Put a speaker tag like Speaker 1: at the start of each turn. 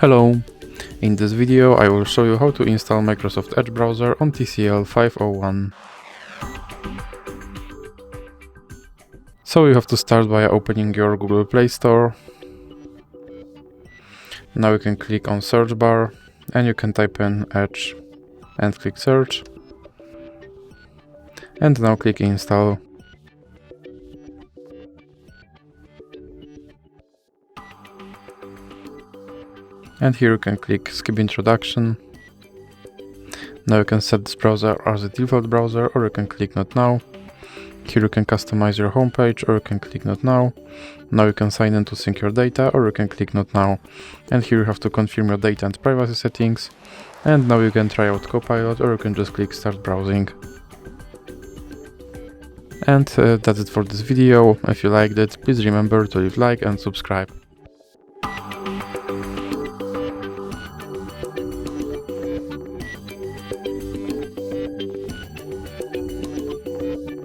Speaker 1: Hello! In this video I will show you how to install Microsoft Edge browser on TCL 501. So you have to start by opening your Google Play Store. Now you can click on search bar and you can type in Edge and click search. And now click install. And here you can click skip introduction. Now you can set this browser as a default browser, or you can click not now. Here you can customize your homepage, or you can click not now. Now you can sign in to sync your data, or you can click not now. And here you have to confirm your data and privacy settings. And now you can try out Copilot, or you can just click start browsing. And that's it for this video. If you liked it, please remember to leave like and subscribe.